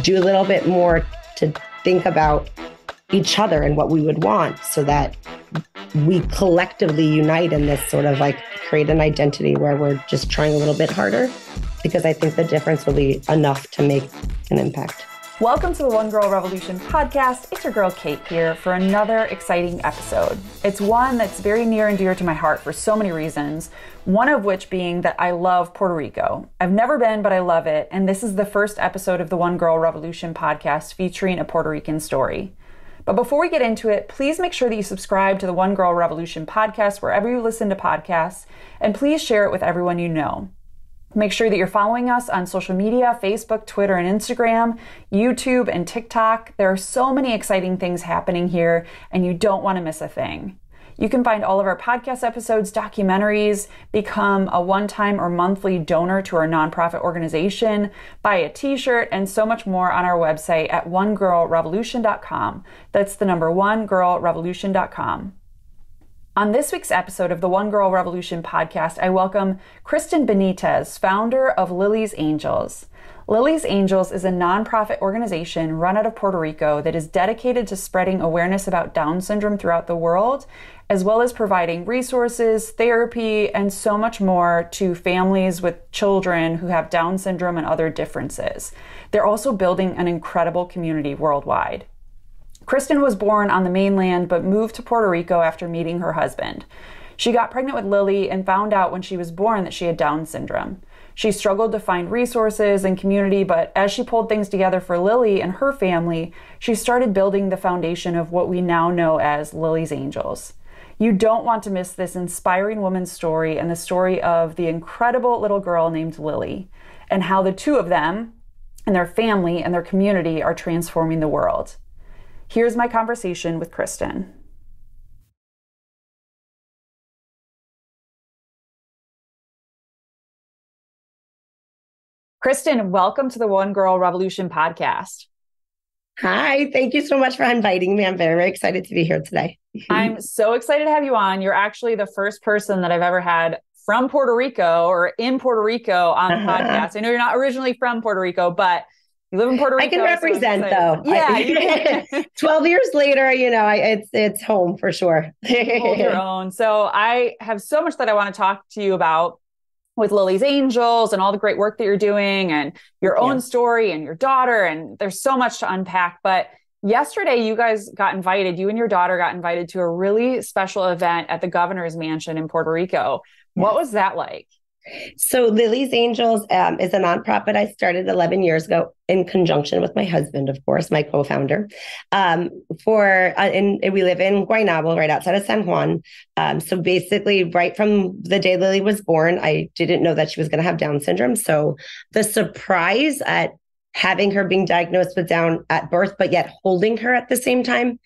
do a little bit more to think about each other and what we would want so that we collectively unite in this sort of like create an identity where we're just trying a little bit harder, because I think the difference will be enough to make an impact. Welcome to the One Girl Revolution podcast. It's your girl Kate here for another exciting episode. It's one that's very near and dear to my heart for so many reasons, one of which being that I love Puerto Rico. I've never been, but I love it, and this is the first episode of the One Girl Revolution podcast featuring a Puerto Rican story. But before we get into it, please make sure that you subscribe to the One Girl Revolution podcast wherever you listen to podcasts, and please share it with everyone you know. Make sure that you're following us on social media, Facebook, Twitter, and Instagram, YouTube, and TikTok. There are so many exciting things happening here, and you don't want to miss a thing. You can find all of our podcast episodes, documentaries, become a one-time or monthly donor to our nonprofit organization, buy a t-shirt, and so much more on our website at onegirlrevolution.com. That's the number onegirlrevolution.com. On this week's episode of the One Girl Revolution podcast, I welcome Kristen Benitez, founder of Lily's Angels. Lily's Angels is a nonprofit organization run out of Puerto Rico that is dedicated to spreading awareness about Down syndrome throughout the world, as well as providing resources, therapy, and so much more to families with children who have Down syndrome and other differences. They're also building an incredible community worldwide. Kristen was born on the mainland but moved to Puerto Rico after meeting her husband. She got pregnant with Lily and found out when she was born that she had Down syndrome. She struggled to find resources and community, but as she pulled things together for Lily and her family, she started building the foundation of what we now know as Lily's Angels. You don't want to miss this inspiring woman's story and the story of the incredible little girl named Lily, and how the two of them and their family and their community are transforming the world. Here's my conversation with Kristen. Kristen, welcome to the One Girl Revolution podcast. Hi, thank you so much for inviting me. I'm very, very excited to be here today. I'm so excited to have you on. You're actually the first person that I've ever had from Puerto Rico or in Puerto Rico on the podcast. I know you're not originally from Puerto Rico, but you live in Puerto Rico. I can represent though. Yeah. 12 years later, it's home for sure. You hold your own. So I have so much that I want to talk to you about with Lily's Angels and all the great work that you're doing and your own story and your daughter. And there's so much to unpack. But yesterday you and your daughter got invited to a really special event at the governor's mansion in Puerto Rico. Yes. What was that like? So Lily's Angels is a nonprofit I started 11 years ago in conjunction with my husband, of course, my co-founder. We live in Guaynabo, right outside of San Juan. So basically, right from the day Lily was born, I didn't know that she was going to have Down syndrome. So the surprise at having her being diagnosed with Down at birth, but yet holding her at the same time,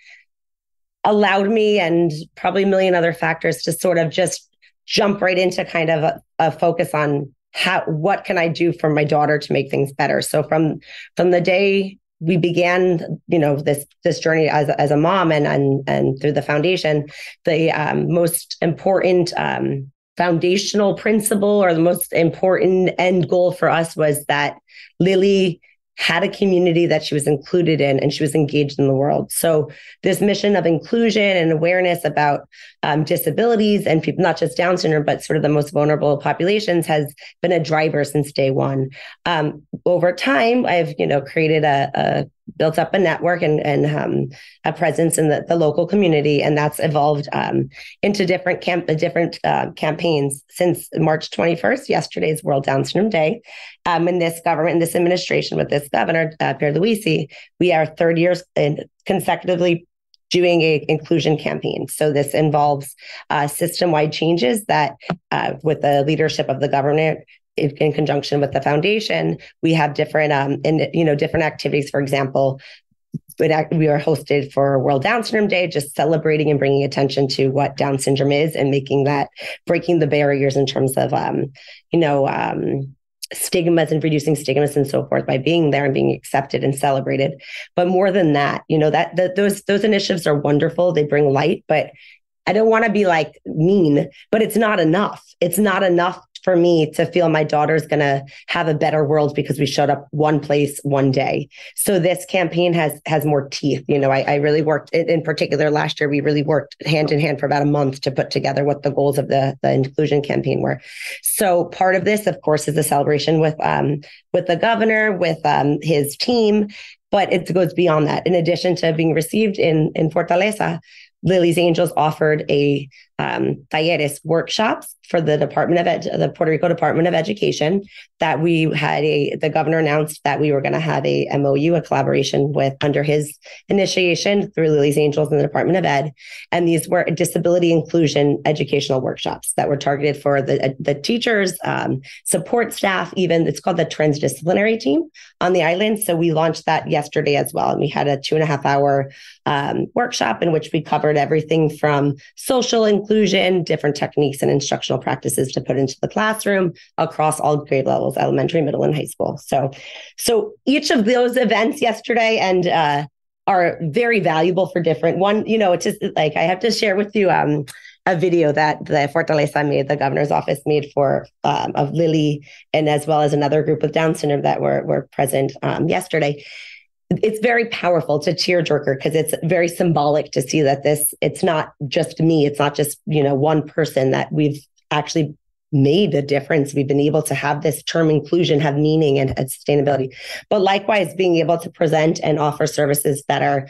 allowed me, and probably a million other factors, to sort of just jump right into kind of a focus on what can I do for my daughter to make things better. So from the day we began, this journey as a mom and through the foundation, the most important foundational principle, or the most important end goal for us, was that Lily had a community that she was included in and she was engaged in the world. So this mission of inclusion and awareness about disabilities and people, not just Down syndrome, but sort of the most vulnerable populations, has been a driver since day one. Over time, I've, created built up a network and a presence in the local community. And that's evolved into different campaigns since March 21st, yesterday's World Down Syndrome Day. In this government, in this administration with this governor, Lity, we are third years consecutively doing a inclusion campaign. So this involves system-wide changes that with the leadership of the governor, in conjunction with the foundation, we have different different activities. For example, we are hosted for World Down Syndrome Day, just celebrating and bringing attention to what Down syndrome is and breaking the barriers in terms of stigmas and reducing stigmas and so forth by being there and being accepted and celebrated. But more than that, those initiatives are wonderful. They bring light, but I don't want to be mean, but it's not enough. It's not enough for me to feel my daughter's going to have a better world because we showed up one place one day. So this campaign has more teeth. I really worked in particular last year. We really worked hand in hand for about a month to put together what the goals of the inclusion campaign were. So part of this, of course, is the celebration with the governor, with his team, but it goes beyond that. In addition to being received in Fortaleza, Lily's Angels offered a talleres workshops for the the Puerto Rico Department of Education that we had the governor announced that we were going to have a MOU, a collaboration with under his initiation through Lily's Angels and the Department of Ed. And these were disability inclusion educational workshops that were targeted for the teachers, support staff, even it's called the transdisciplinary team on the island. So we launched that yesterday as well. And we had a 2.5-hour workshop in which we covered everything from social inclusion, different techniques and instructional practices to put into the classroom across all grade levels, elementary, middle, and high school. So each of those events yesterday are very valuable for different one. It's just like, I have to share with you a video that the Fortaleza made, the governor's office made for of Lily, and as well as another group with Down syndrome that were present yesterday. It's very powerful. It's a tearjerker because it's very symbolic to see that it's not just me. It's not just, one person, that we've actually made a difference. We've been able to have this term inclusion have meaning and sustainability, but likewise being able to present and offer services that are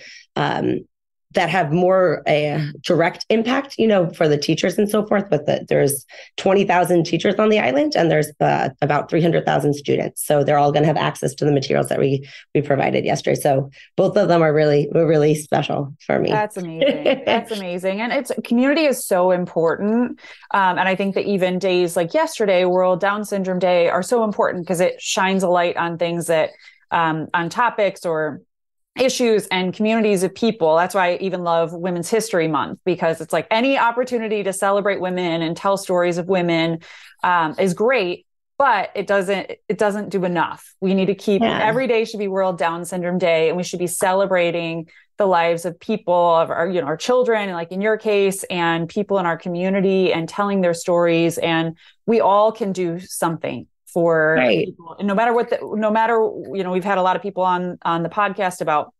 that have more direct impact, for the teachers and so forth. But there's 20,000 teachers on the island, and there's about 300,000 students. So they're all going to have access to the materials that we provided yesterday. So both of them were really special for me. That's amazing. That's amazing. And community is so important. And I think that even days like yesterday, World Down Syndrome Day, are so important because it shines a light on things that on topics or issues and communities of people. That's why I even love Women's History Month, because it's like any opportunity to celebrate women and tell stories of women is great, but it doesn't do enough. We need to keep every day should be World Down Syndrome Day, and we should be celebrating the lives of people, of our children, and like in your case, and people in our community, and telling their stories. And we all can do something for people. And no matter we've had a lot of people on the podcast about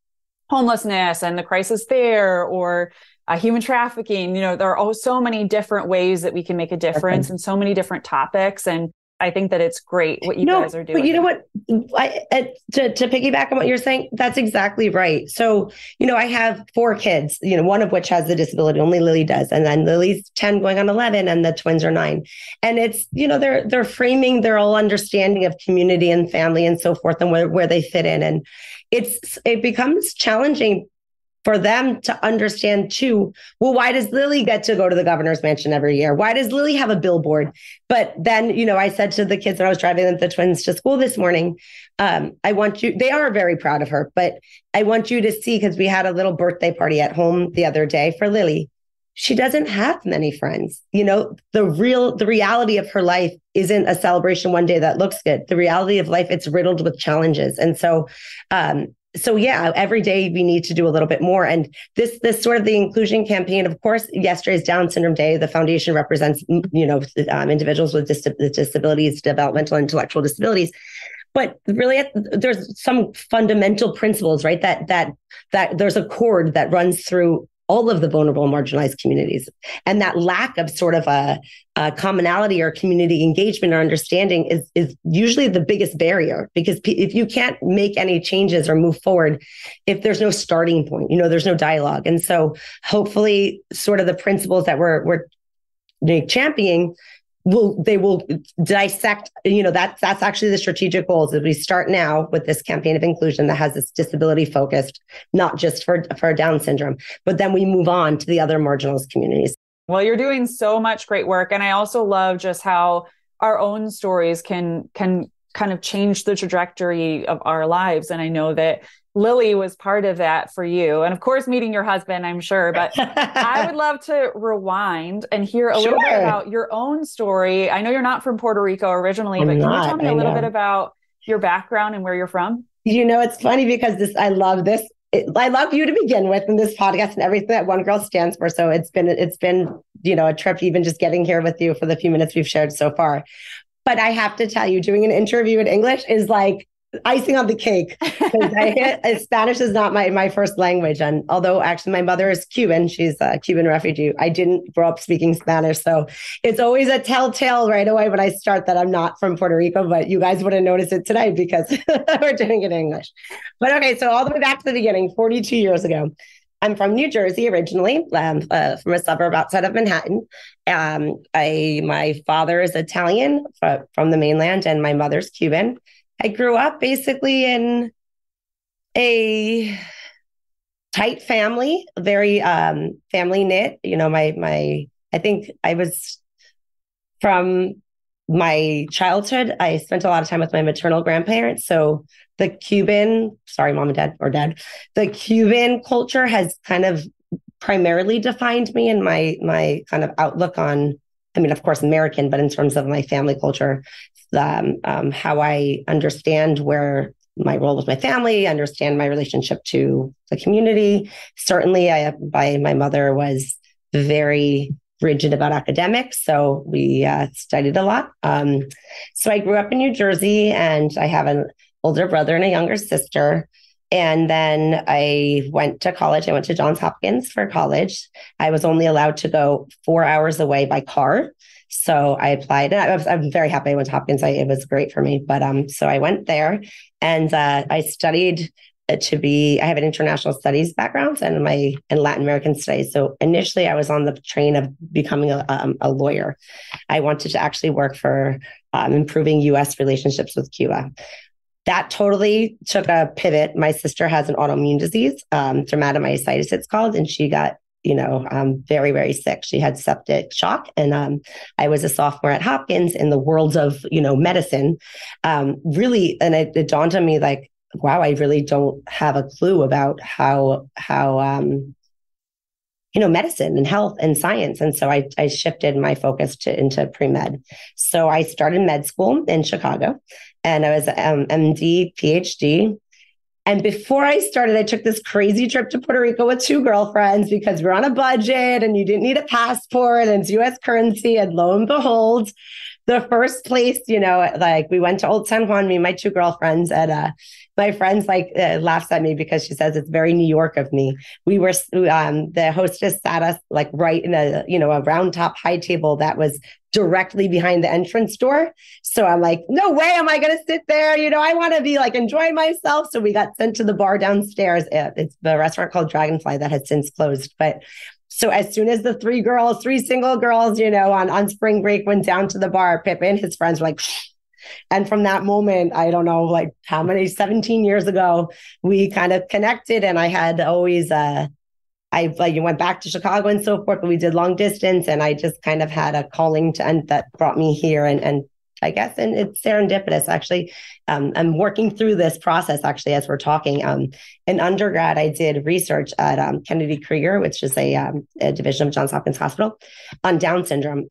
homelessness and the crisis there, or human trafficking. There are so many different ways that we can make a difference, and so many different topics. And I think that it's great what you guys are doing. But you know what? To piggyback on what you're saying, that's exactly right. So, I have 4 kids, one of which has a disability, only Lily does. And then Lily's 10 going on 11, and the twins are 9. And it's, they're framing their whole understanding of community and family and so forth, and where they fit in. And it becomes challenging for them to understand too, well, why does Lily get to go to the governor's mansion every year? Why does Lily have a billboard? But then, I said to the kids when I was driving the twins to school this morning, they are very proud of her, but I want you to see, because we had a little birthday party at home the other day for Lily. She doesn't have many friends. The reality of her life isn't a celebration one day that looks good. The reality of life, it's riddled with challenges. And so, every day we need to do a little bit more. And this sort of the inclusion campaign, of course, yesterday's Down Syndrome Day, the foundation represents, individuals with disabilities, developmental, intellectual disabilities. But really, there's some fundamental principles, right? That there's a cord that runs through all of the vulnerable and marginalized communities. And that lack of sort of a commonality or community engagement or understanding is usually the biggest barrier, because if you can't make any changes or move forward, if there's no starting point, there's no dialogue. And so hopefully sort of the principles that we're championing will dissect, that's actually the strategic goals, as we start now with this campaign of inclusion that has this disability focused, not just for Down syndrome, but then we move on to the other marginalized communities. Well, you're doing so much great work. And I also love just how our own stories can kind of change the trajectory of our lives. And I know that Lily was part of that for you. And of course, meeting your husband, I'm sure, but I would love to rewind and hear a little bit about your own story. I know you're not from Puerto Rico originally, but can you tell me a little bit about your background and where you're from? It's funny because I love this. I love you to begin with in this podcast and everything that One Girl stands for. So it's been, a trip, even just getting here with you for the few minutes we've shared so far. But I have to tell you, doing an interview in English is like icing on the cake because Spanish is not my first language. And although actually my mother is Cuban, she's a Cuban refugee. I didn't grow up speaking Spanish. So it's always a telltale right away when I start that I'm not from Puerto Rico, but you guys wouldn't notice it today because we're doing it in English. But okay, so all the way back to the beginning, 42 years ago. I'm from New Jersey originally, from a suburb outside of Manhattan. My father is Italian from the mainland, and my mother's Cuban. I grew up basically in a tight family, very family knit. You know, I think I was from my childhood. I spent a lot of time with my maternal grandparents. So the Cuban, sorry, mom and dad or dad, the Cuban culture has kind of primarily defined me and my kind of outlook on, I mean, of course, American, but in terms of my family culture, how I understand where my role with my family, understand my relationship to the community. Certainly, my mother was very rigid about academics, so we studied a lot. So I grew up in New Jersey, and I have an older brother and a younger sister. And then I went to college. I went to Johns Hopkins for college. I was only allowed to go 4 hours away by car. So I applied, and I'm very happy I went to Hopkins. It was great for me. But so I went there, and I studied I have an international studies background and Latin American studies. So initially I was on the train of becoming a lawyer. I wanted to actually work for improving U.S. relationships with Cuba. That totally took a pivot. My sister has an autoimmune disease, dermatomyositis it's called, and she got, very, very sick. She had septic shock. And I was a sophomore at Hopkins in the world of, medicine. Really, and it dawned on me like, wow, I really don't have a clue about how medicine and health and science. And so I shifted my focus into pre-med. So I started med school in Chicago, and I was MD, PhD. And before I started, I took this crazy trip to Puerto Rico with 2 girlfriends because we're on a budget and you didn't need a passport and it's US currency. And lo and behold, the first place, like we went to Old San Juan, me and my 2 girlfriends, and my friends laughs at me because she says it's very New York of me. We were, the hostess sat us like right in a round top high table that was directly behind the entrance door. So I'm like, no way am I going to sit there. I want to be like enjoying myself. So we got sent to the bar downstairs. It's the restaurant called Dragonfly that has since closed. But so as soon as the 3 single girls, on spring break went down to the bar, Pip and his friends were like, shh. And from that moment, I don't know, like how many, 17 years ago, we kind of connected. And I had always, you went back to Chicago and so forth, but we did long distance. And I just kind of had a calling to end that brought me here. And I guess, and it's serendipitous, actually. I'm working through this process, actually, as we're talking. In undergrad, I did research at Kennedy Krieger, which is a division of Johns Hopkins Hospital, on Down syndrome.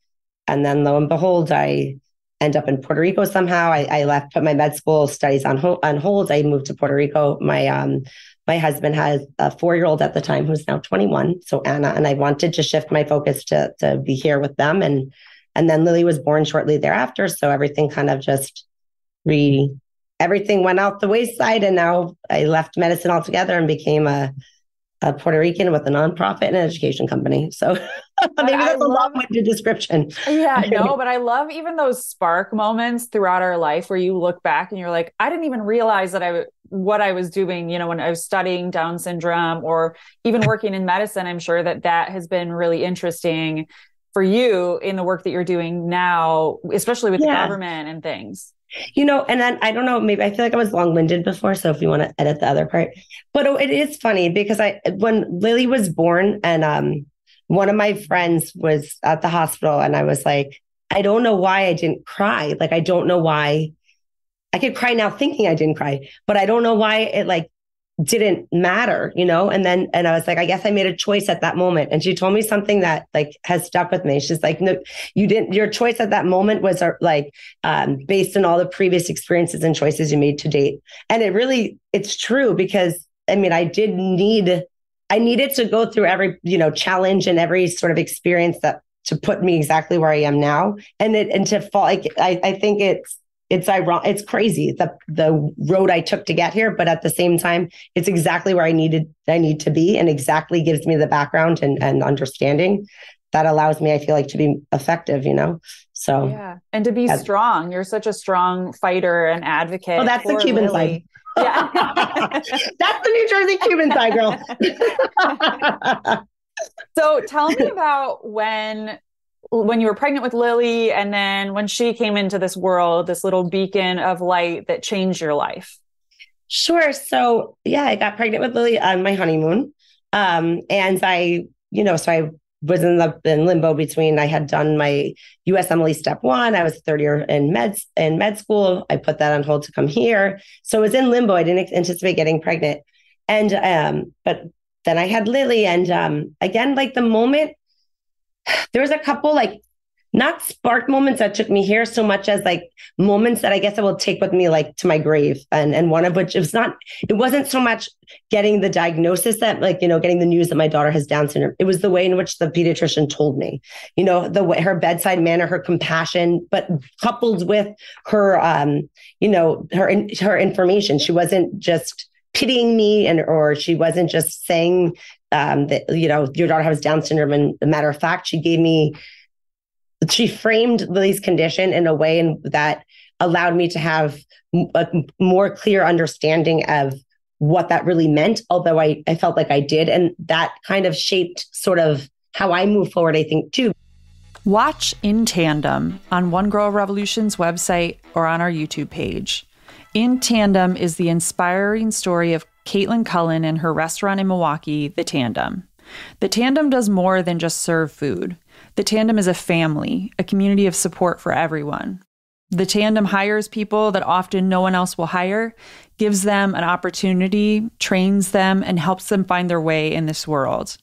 And then lo and behold, I end up in Puerto Rico somehow. I left, put my med school studies on hold. I moved to Puerto Rico. My husband has a 4-year-old at the time who's now 21, so Anna, and I wanted to shift my focus to be here with them. And then Lily was born shortly thereafter. So everything kind of just everything went out the wayside. And now I left medicine altogether and became a Puerto Rican with a nonprofit and an education company. So maybe that's a long-winded description. Yeah, no, but I love even those spark moments throughout our life where you look back and you're like, I didn't even realize that what I was doing, when I was studying Down syndrome or even working in medicine. I'm sure that has been really interesting for you in the work that you're doing now, especially with the government and things. And then I don't know, maybe I feel like I was long-winded before. So if you want to edit the other part, but it is funny because when Lily was born and one of my friends was at the hospital and I was like, I don't know why I didn't cry. Like, I don't know why. I could cry now thinking I didn't cry, but I don't know why it didn't matter, and I was like, I guess I made a choice at that moment. And she told me something that has stuck with me. She's like, no, you didn't, your choice at that moment was based on all the previous experiences and choices you made to date. And it's true because I needed to go through every, challenge and every sort of experience that to put me exactly where I am now. And to fall, like, I think it's ironic. It's crazy the road I took to get here, but at the same time, it's exactly where I need to be, and exactly gives me the background and understanding that allows me, I feel like, to be effective, So yeah, and to be strong. You're such a strong fighter and advocate. Oh, that's the Cuban Lily. side. Yeah. That's the New Jersey Cuban side, girl. So tell me about when you were pregnant with Lily, and then when she came into this world, this little beacon of light that changed your life. Sure. So yeah, I got pregnant with Lily on my honeymoon. And so I was in limbo between, I had done my USMLE step 1. I was third year in med school. I put that on hold to come here. So I was in limbo. I didn't anticipate getting pregnant. And, but then I had Lily, and, again, like the moment, there was a couple, like, not spark moments that took me here so much as like moments that I guess I will take with me, like, to my grave. And one of which, it wasn't so much getting the diagnosis that, like, getting the news that my daughter has Down syndrome. It was the way in which the pediatrician told me, the way, her bedside manner, her compassion, but coupled with her, her information. She wasn't just pitying me, or she wasn't just saying that, your daughter has Down syndrome. And a matter of fact, she framed Lily's condition in a way that allowed me to have a more clear understanding of what that really meant, although I felt like I did. And that kind of shaped sort of how I move forward, I think, too. Watch In Tandem on One Girl Revolution's website or on our YouTube page. In Tandem is the inspiring story of Caitlin Cullen and her restaurant in Milwaukee, The Tandem. The Tandem does more than just serve food. The Tandem is a family, a community of support for everyone. The Tandem hires people that often no one else will hire, gives them an opportunity, trains them, and helps them find their way in this world.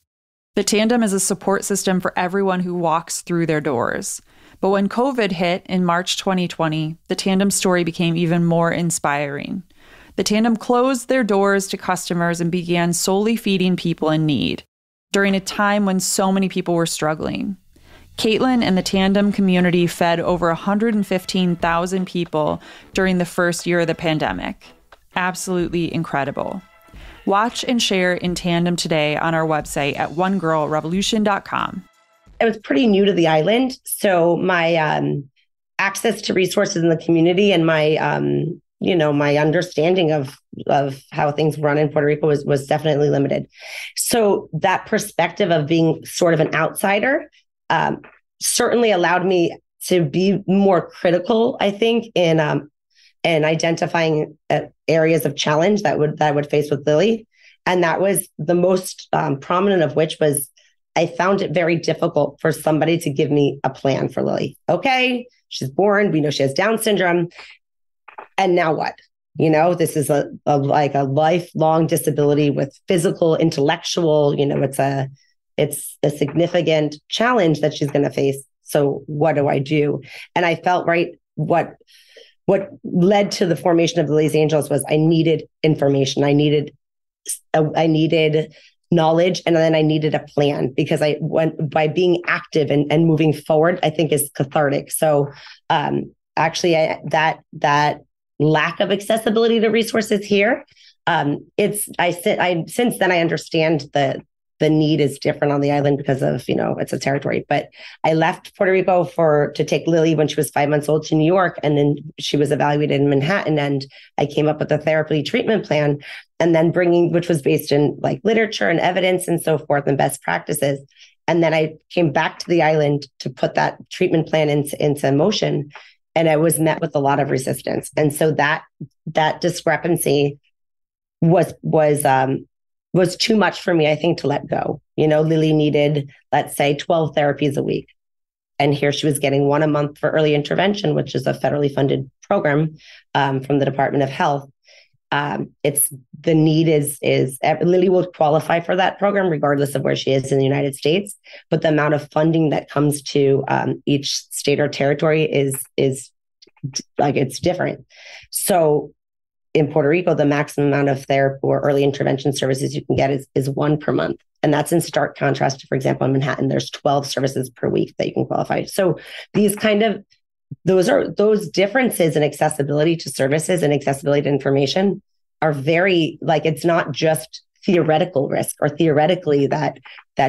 The Tandem is a support system for everyone who walks through their doors. But when COVID hit in March 2020, the Tandem story became even more inspiring. The Tandem closed their doors to customers and began solely feeding people in need during a time when so many people were struggling. Caitlin and the Tandem community fed over 115,000 people during the first year of the pandemic. Absolutely incredible. Watch and share In Tandem today on our website at onegirlrevolution.com. I was pretty new to the island, so my access to resources in the community and my my understanding of how things run in Puerto Rico was definitely limited. So that perspective of being sort of an outsider certainly allowed me to be more critical, I think, in identifying areas of challenge that I would face with Lily. And that was the most prominent of which was, I found it very difficult for somebody to give me a plan for Lily. Okay, she's born. We know she has Down syndrome. And now what? This is a lifelong disability with physical, intellectual, it's a significant challenge that she's going to face. So what do I do? And I felt what led to the formation of Lily's Angels was I needed information. I needed knowledge, and then I needed a plan, because I went by being active and moving forward, I think, is cathartic. So actually, that lack of accessibility to resources here, since then I understand the need is different on the island because of, it's a territory. But I left Puerto Rico to take Lily when she was 5 months old to New York. And then she was evaluated in Manhattan. And I came up with a therapy treatment plan, and then which was based in like literature and evidence and so forth and best practices. And then I came back to the island to put that treatment plan into motion. And I was met with a lot of resistance. And so that discrepancy was too much for me, I think, to let go. Lily needed, let's say, 12 therapies a week. And here she was getting 1 a month for early intervention, which is a federally funded program from the Department of Health. The need is Lily will qualify for that program regardless of where she is in the United States. But the amount of funding that comes to each state or territory is like, it's different. So in Puerto Rico, the maximum amount of therapy or early intervention services you can get is one per month. And that's in stark contrast to, for example, in Manhattan, there's 12 services per week that you can qualify. So these those differences in accessibility to services and accessibility to information are very, like, it's not just theoretical risk or theoretically that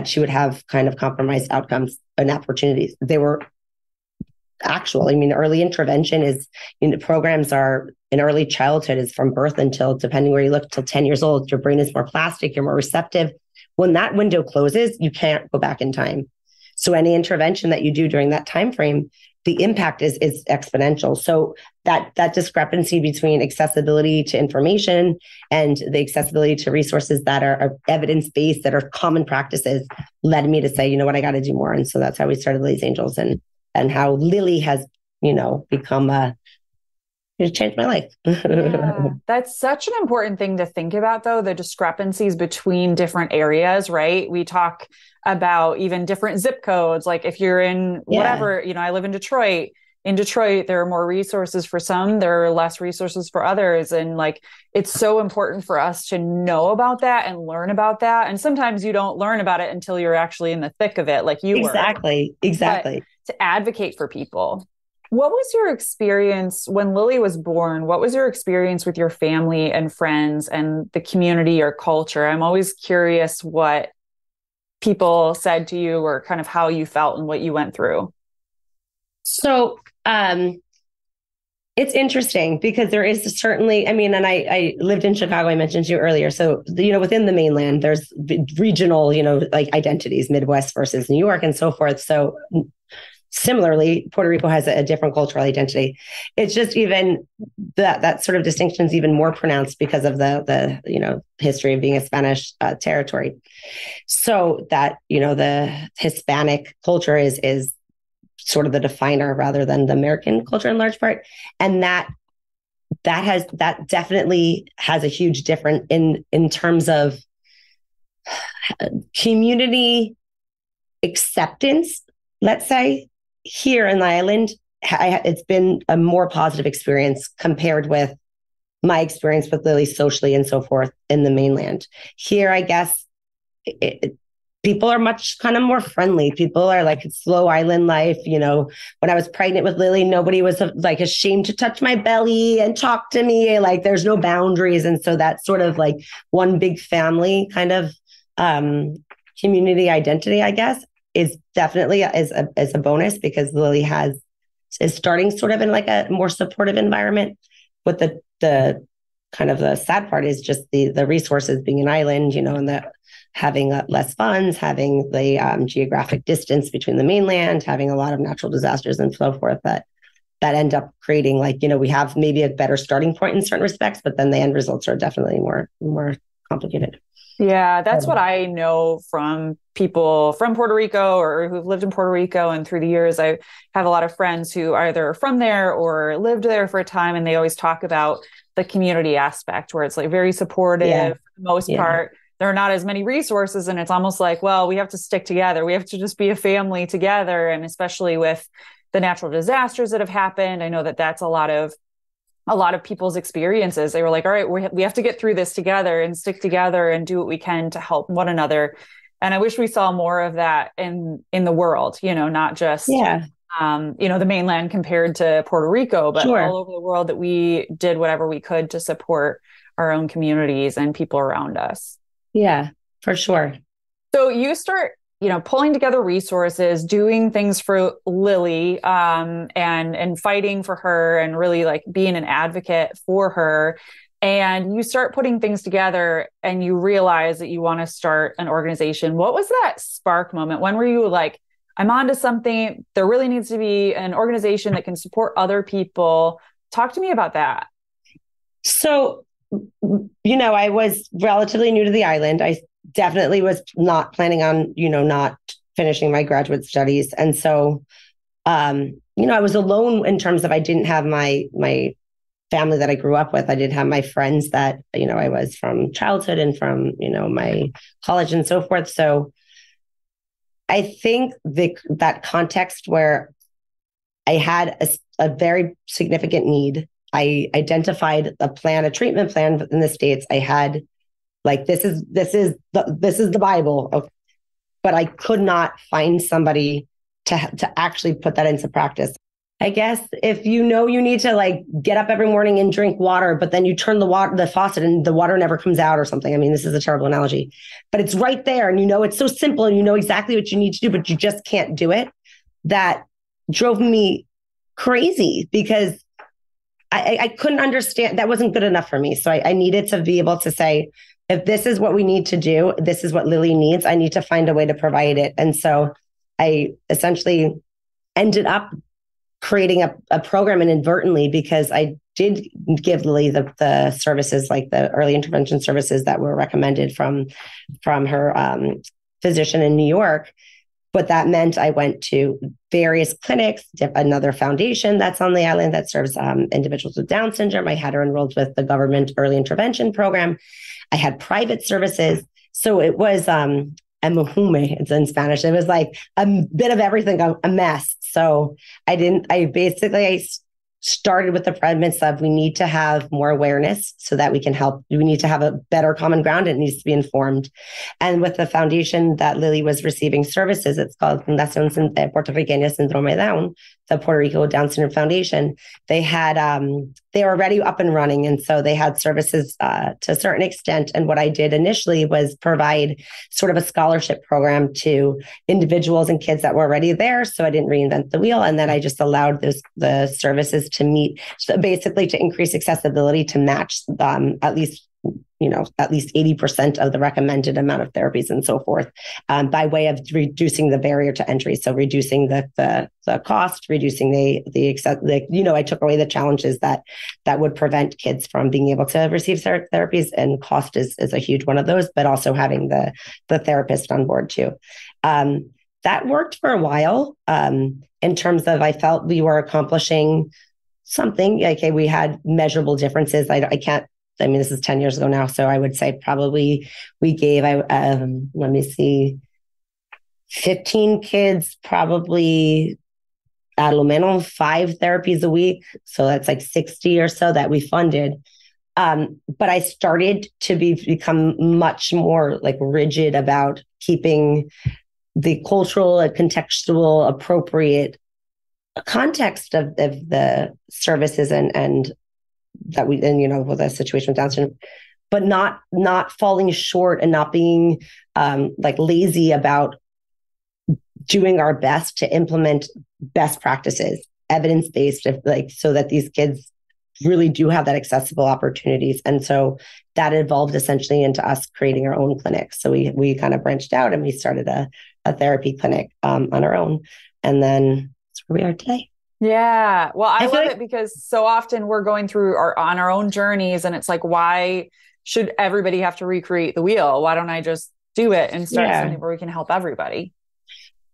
she would have kind of compromised outcomes and opportunities. They were actual. I mean, early intervention programs are in early childhood is from birth until, depending where you look, till 10 years old. Your brain is more plastic, you're more receptive. When that window closes, you can't go back in time. So any intervention that you do during that time frame, the impact is exponential. So that discrepancy between accessibility to information and the accessibility to resources that are evidence-based, that are common practices, led me to say, you know what, I got to do more. And so that's how we started Lily's Angels, and how Lily has, become it changed my life. Yeah, that's such an important thing to think about, though, the discrepancies between different areas, right? We talk about even different zip codes. Like if you're in whatever, I live in Detroit. In Detroit, there are more resources for some, there are less resources for others. And like, it's so important for us to know about that and learn about that. And sometimes you don't learn about it until you're actually in the thick of it, like you were. Exactly. But to advocate for people. What was your experience when Lily was born? What was your experience with your family and friends and the community or culture? I'm always curious what people said to you or kind of how you felt and what you went through. So it's interesting because there is certainly, and I lived in Chicago, I mentioned to you earlier. So, within the mainland, there's regional, like identities, Midwest versus New York and so forth. So similarly, Puerto Rico has a different cultural identity. It's just even that sort of distinction is even more pronounced because of the history of being a Spanish territory. So that, the Hispanic culture is sort of the definer rather than the American culture in large part. And that definitely has a huge difference in terms of community acceptance, let's say. Here in the island, it's been a more positive experience compared with my experience with Lily socially and so forth in the mainland. Here, I guess, people are much kind of more friendly. People are like, it's slow island life. When I was pregnant with Lily, nobody was like ashamed to touch my belly and talk to me. Like there's no boundaries. And so that's sort of like one big family kind of community identity, I guess, is definitely is a bonus because Lily is starting sort of in like a more supportive environment. But the kind of the sad part is just the resources being an island, and the having less funds, having the geographic distance between the mainland, having a lot of natural disasters and so forth that end up creating like, we have maybe a better starting point in certain respects, but then the end results are definitely more complicated. Yeah, that's what I know from people from Puerto Rico or who've lived in Puerto Rico. And through the years, I have a lot of friends who are either from there or lived there for a time. And they always talk about the community aspect where it's like very supportive for the most part. There are not as many resources. And it's almost like, well, we have to stick together. We have to just be a family together. And especially with the natural disasters that have happened, I know that that's a lot of people's experiences. They were like, all right, we have to get through this together and stick together and do what we can to help one another. And I wish we saw more of that in the world, not just, the mainland compared to Puerto Rico, but all over the world, that we did whatever we could to support our own communities and people around us. Yeah, for sure. So you start, pulling together resources, doing things for Lily, and fighting for her and really like being an advocate for her. And you start putting things together and you realize that you want to start an organization. What was that spark moment? When were you like, I'm onto something. There really needs to be an organization that can support other people. Talk to me about that. So, I was relatively new to the island. I definitely was not planning on, not finishing my graduate studies. And so, I was alone in terms of I didn't have my family that I grew up with. I did have my friends that, I was from childhood and from, my college and so forth. So I think that context where I had a very significant need I identified a treatment plan in the States. I had like, this is the Bible. Okay. But I could not find somebody to actually put that into practice. I guess if you need to like get up every morning and drink water, but then you turn the faucet and the water never comes out or something. I mean, this is a terrible analogy, but it's right there and it's so simple and you know exactly what you need to do, but you just can't do it. That drove me crazy because I couldn't understand. That wasn't good enough for me. So I needed to be able to say, if this is what we need to do, this is what Lily needs, I need to find a way to provide it. And so I essentially ended up creating a program inadvertently because I did give Lily the services, like the early intervention services that were recommended from her physician in New York. But that meant I went to various clinics, another foundation that's on the island that serves individuals with Down syndrome. I had her enrolled with the government early intervention program. I had private services. So it was emuhume, it's in Spanish. It was like a bit of everything, a mess. So I started with the premise of we need to have more awareness so that we can help. We need to have a better common ground. It needs to be informed. And with the foundation that Lily was receiving services, it's called Fundación Puertorriqueña Síndrome Down, the Puerto Rico Down Syndrome Foundation. They were already up and running. And so they had services to a certain extent. And what I did initially was provide sort of a scholarship program to individuals and kids that were already there. So I didn't reinvent the wheel. And then I just allowed the services to meet, so basically to increase accessibility to match at least 80% of the recommended amount of therapies and so forth, by way of reducing the barrier to entry. So reducing the cost, reducing I took away the challenges that would prevent kids from being able to receive therapies, and cost is a huge one of those, but also having the therapist on board too. That worked for a while in terms of, I felt we were accomplishing something. Okay, we had measurable differences. This is 10 years ago now. So I would say probably we gave, 15 kids, probably at lo menos 5 therapies a week. So that's like 60 or so that we funded. But I started to become much more like rigid about keeping the cultural and contextual appropriate context of the services and that with the situation with Down syndrome, but not falling short and not being like lazy about doing our best to implement best practices, evidence-based, so that these kids really do have that accessible opportunities. And so that evolved essentially into us creating our own clinic. So we kind of branched out and we started a therapy clinic on our own. And then that's where we are today. Yeah. Well, I love it because so often we're going through on our own journeys, and it's like, why should everybody have to recreate the wheel? Why don't I just do it and start something where we can help everybody?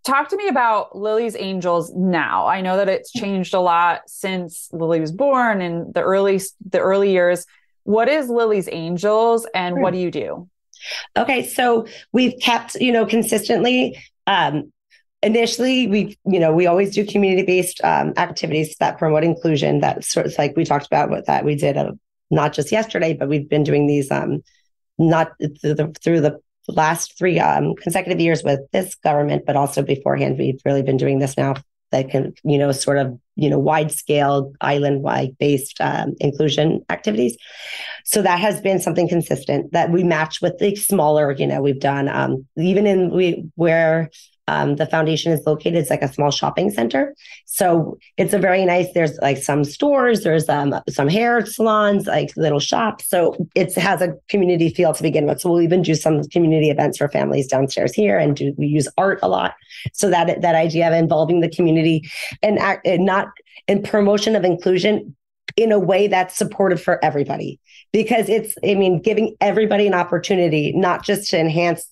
Talk to me about Lily's Angels now. I know that it's changed a lot since Lily was born in the early years. What is Lily's Angels and what do you do? Okay. So we've kept, consistently, initially, we always do community-based activities that promote inclusion. That sort of like we talked about what that we did not just yesterday, but we've been doing these not through the last 3 consecutive years with this government, but also beforehand. We've really been doing this now that can wide scale island-wide based inclusion activities. So that has been something consistent that we match with the smaller. We've done where the foundation is located. It's like a small shopping center. So it's a very nice, there's like some stores, there's some hair salons, like little shops. So it has a community feel to begin with. So we'll even do some community events for families downstairs here. And we use art a lot. So that idea of involving the community and not in promotion of inclusion in a way that's supportive for everybody, because giving everybody an opportunity, not just to enhance,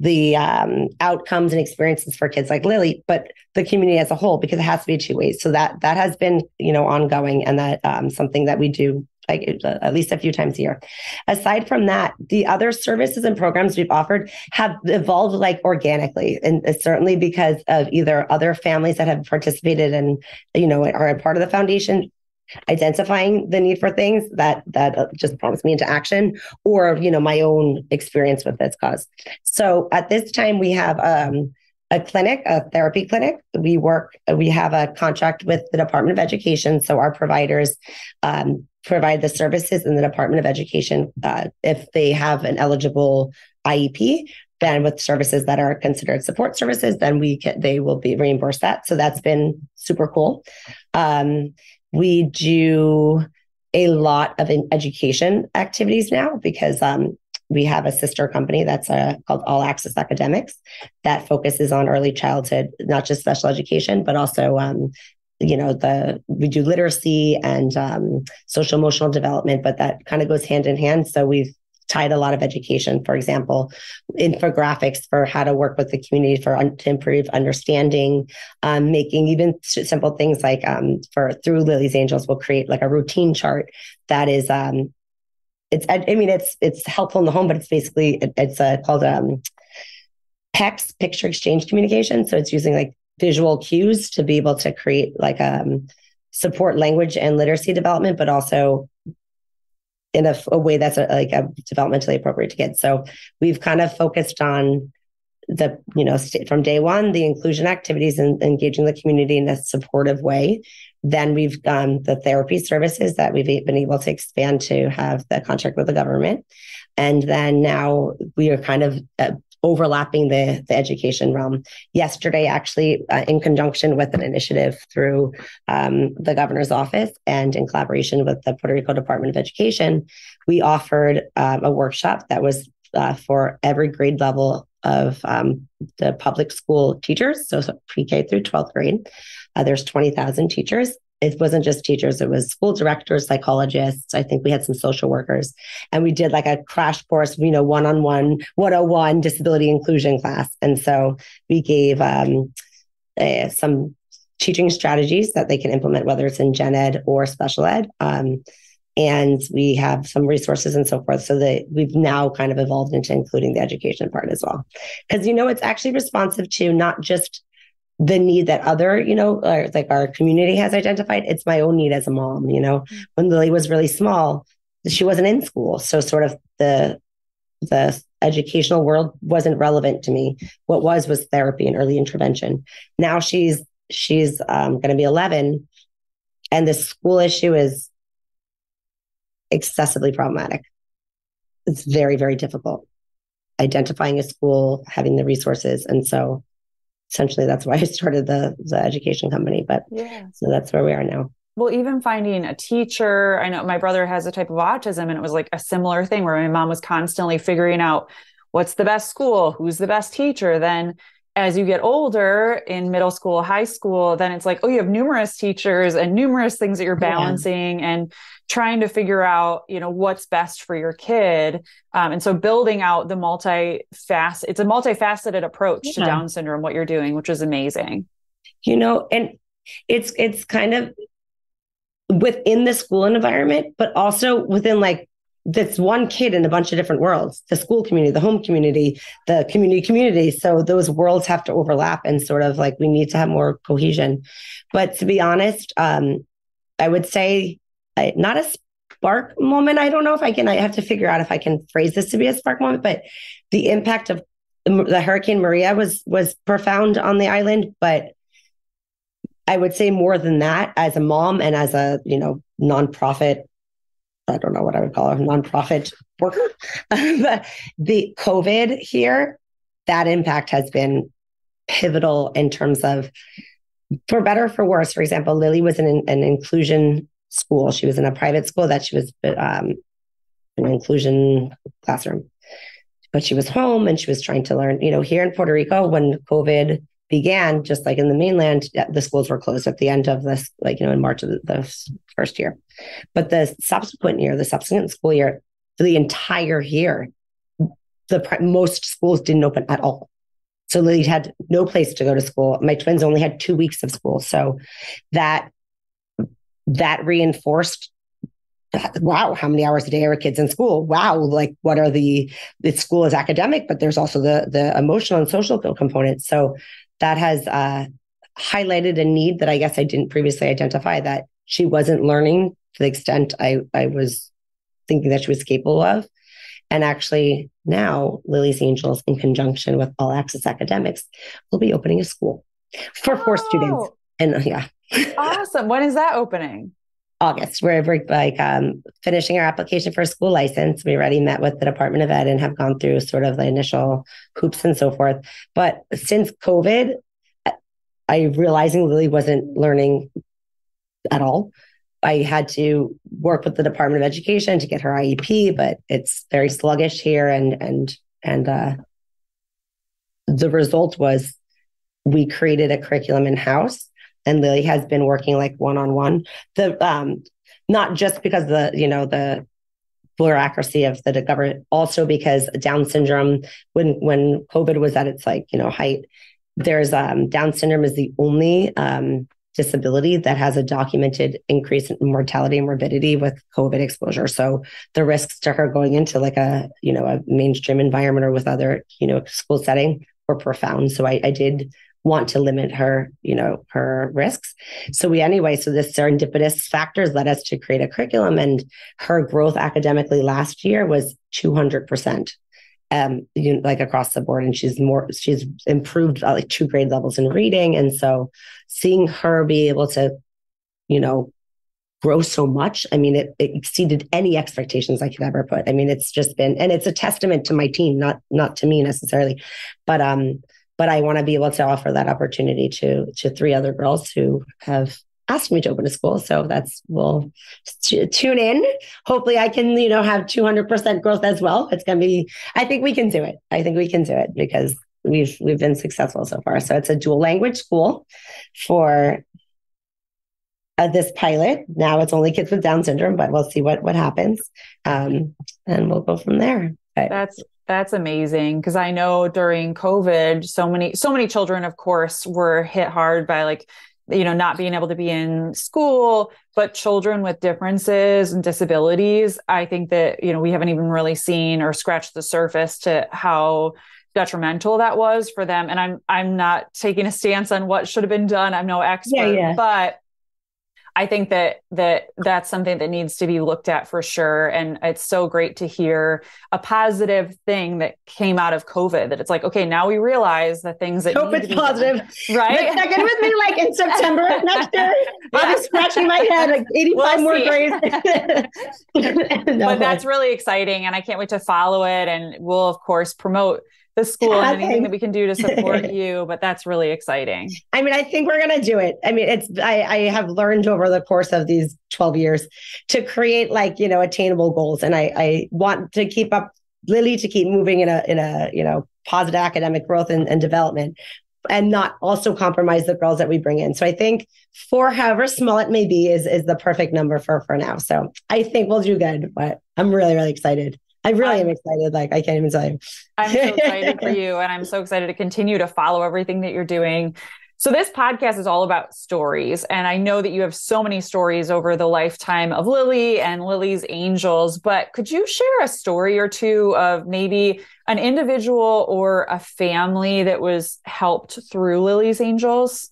the outcomes and experiences for kids like Lily, but the community as a whole, because it has to be 2 ways. So that has been, ongoing, and that something that we do at least a few times a year. Aside from that, the other services and programs we've offered have evolved like organically, and certainly because of either other families that have participated and, are a part of the foundation, identifying the need for things that just prompts me into action, or my own experience with this cause. So at this time we have a clinic, a therapy clinic. We have a contract with the Department of Education, so our providers provide the services in the Department of Education if they have an eligible IEP. Then with services that are considered support services, then they will be reimbursed that. So that's been super cool. We do a lot of education activities now because we have a sister company that's called All Access Academics that focuses on early childhood, not just special education, but also we do literacy and social emotional development, but that kind of goes hand in hand. So we've tied a lot of education, for example, infographics for how to work with the community to improve understanding, making even simple things like through Lily's Angels, we'll create like a routine chart that is, it's helpful in the home, but it's basically, it's called PECS, picture exchange communication. So it's using like visual cues to be able to create like support language and literacy development, but also in a way that's developmentally appropriate to kids. So we've kind of focused on from day one, the inclusion activities and engaging the community in a supportive way. Then we've done the therapy services that we've been able to expand to have the contract with the government. And then now we are kind of overlapping the education realm. Yesterday, actually, in conjunction with an initiative through the governor's office and in collaboration with the Puerto Rico Department of Education, we offered a workshop that was for every grade level of the public school teachers, so pre-K through 12th grade. There's 20,000 teachers. It wasn't just teachers, it was school directors, psychologists. I think we had some social workers. And we did like a crash course, one-on-one, 101 disability inclusion class. And so we gave some teaching strategies that they can implement, whether it's in gen ed or special ed. And we have some resources and so forth. So that we've now kind of evolved into including the education part as well. Because, it's actually responsive to not just the need that other, like our community has identified. It's my own need as a mom. When Lily was really small, she wasn't in school. So sort of the educational world wasn't relevant to me. What was therapy and early intervention. Now she's going to be 11, and the school issue is excessively problematic. It's very, very difficult identifying a school, having the resources. And so essentially that's why I started the education company, but so that's where we are now. Well, even finding a teacher, I know my brother has a type of autism, and it was like a similar thing where my mom was constantly figuring out what's the best school, who's the best teacher. Then as you get older in middle school, high school, then it's like, oh, you have numerous teachers and numerous things that you're balancing and trying to figure out, what's best for your kid. And so building out it's a multifaceted approach to Down syndrome, what you're doing, which is amazing. And it's kind of within the school environment, but also within like this one kid in a bunch of different worlds, the school community, the home community, the community. So those worlds have to overlap and sort of like we need to have more cohesion. But to be honest, I would say not a spark moment. I don't know if I have to figure out if I can phrase this to be a spark moment, but the impact of the Hurricane Maria was profound on the island. But I would say more than that, as a mom and as a, nonprofit, I don't know what I would call a nonprofit worker, but the COVID here, that impact has been pivotal in terms of, for better or for worse. For example, Lily was in an inclusion school. She was in a private school that she was an inclusion classroom, but she was home and she was trying to learn, here in Puerto Rico, when COVID began, just like in the mainland, the schools were closed at the end of this, in March of the first year. But the subsequent school year, for the entire year, most schools didn't open at all. So Lily had no place to go to school. My twins only had 2 weeks of school. So that reinforced, wow, how many hours a day are kids in school? Wow, like what are the school is academic, but there's also the emotional and social components. So that has highlighted a need that I guess I didn't previously identify, that she wasn't learning to the extent I was thinking that she was capable of. And actually now Lily's Angels, in conjunction with All Access Academics, will be opening a school for 4 students. And yeah. Awesome. When is that opening? August. We're like finishing our application for a school license. We already met with the Department of Ed and have gone through sort of the initial hoops and so forth. But since COVID, I realizing Lily wasn't learning at all. I had to work with the Department of Education to get her IEP, but it's very sluggish here. And the result was we created a curriculum in-house, and Lily has been working like one-on-one. Not just because the bureaucracy of the government, also because Down syndrome, when COVID was at its height, there's Down syndrome is the only disability that has a documented increase in mortality and morbidity with COVID exposure. So the risks to her going into like a mainstream environment or with other, school setting were profound. So I did want to limit her, her risks. So this serendipitous factors led us to create a curriculum, and her growth academically last year was 200%. Across the board. And she's improved like 2 grade levels in reading. And so seeing her be able to, grow so much, it exceeded any expectations I could ever put. It's just been, and it's a testament to my team, not to me necessarily, but I want to be able to offer that opportunity to 3 other girls who have asked me to open a school. So we'll tune in. Hopefully I can, have 200% growth as well. It's going to be, I think we can do it. Because we've been successful so far. So it's a dual language school for this pilot. Now it's only kids with Down syndrome, but we'll see what happens. And we'll go from there. That's amazing. Cause I know during COVID, so many children, of course, were hit hard by not being able to be in school, but children with differences and disabilities, I think that, we haven't even really seen or scratched the surface to how detrimental that was for them. And I'm not taking a stance on what should have been done. I'm no expert, but I think that's something that needs to be looked at for sure. And it's so great to hear a positive thing that came out of COVID, that it's like, okay, now we realize the things that hope it's positive, done, right? Check in with me in September of next year. I'll be scratching my head 85 more grades. But that's really exciting. And I can't wait to follow it. And we'll of course promote the school and anything that we can do to support you, but that's really exciting. I think we're going to do it. I have learned over the course of these 12 years to create attainable goals. And I want to keep up Lily to keep moving in a positive academic growth and development, and not also compromise the girls that we bring in. So I think 4, however small it may be, is the perfect number for now. So I think we'll do good, but I'm really, really excited. I really am excited. I can't even tell you. I'm so excited for you. And I'm so excited to continue to follow everything that you're doing. So this podcast is all about stories. And I know that you have so many stories over the lifetime of Lily and Lily's Angels, but could you share a story or two of maybe an individual or a family that was helped through Lily's Angels?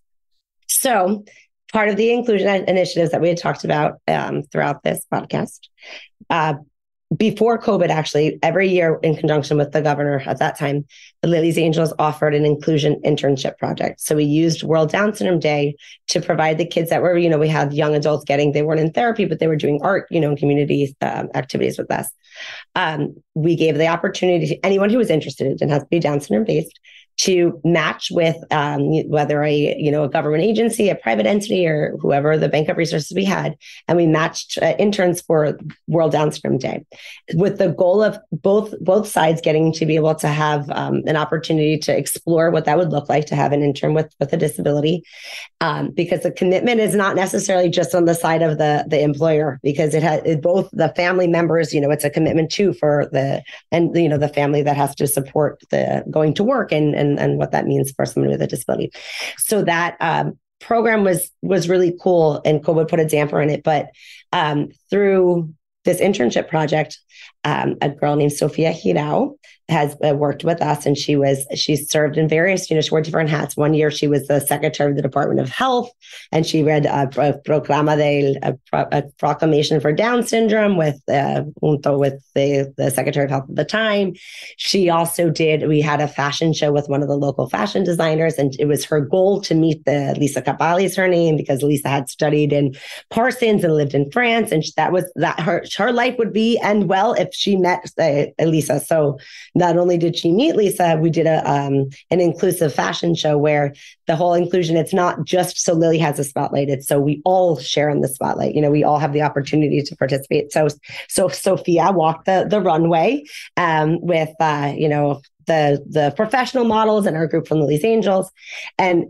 So part of the inclusion initiatives that we had talked about throughout this podcast, before COVID, actually, every year in conjunction with the governor at that time, the Lily's Angels offered an inclusion internship project. So we used World Down Syndrome Day to provide the kids that were, we had young adults they weren't in therapy, but they were doing art, and community activities with us. We gave the opportunity to anyone who was interested, it didn't have to be Down syndrome based, to match with whether a government agency, a private entity, or whoever the bank of resources we had. And we matched interns for World Down Syndrome Day, with the goal of both sides getting to be able to have an opportunity to explore what that would look like to have an intern with a disability. Because the commitment is not necessarily just on the side of the employer, because it has both the family members, it's a commitment too for the family that has to support the going to work and what that means for someone with a disability. So that program was really cool, and COVID put a damper in it. But through this internship project, a girl named Sofia Hirao has worked with us, and she served in various, she wore different hats. One year she was the secretary of the Department of Health, and she read a proclamation for Down syndrome with the secretary of health at the time. She also we had a fashion show with one of the local fashion designers, and it was her goal to meet Lisa Capali is her name, because Lisa had studied in Parsons and lived in France, and her life would end well if she met Lisa. So not only did she meet Lisa, we did an inclusive fashion show where the whole inclusion, it's not just so Lily has a spotlight, it's so we all share in the spotlight. We all have the opportunity to participate. So Sophia walked the runway with the professional models in our group from the Lys Angels, and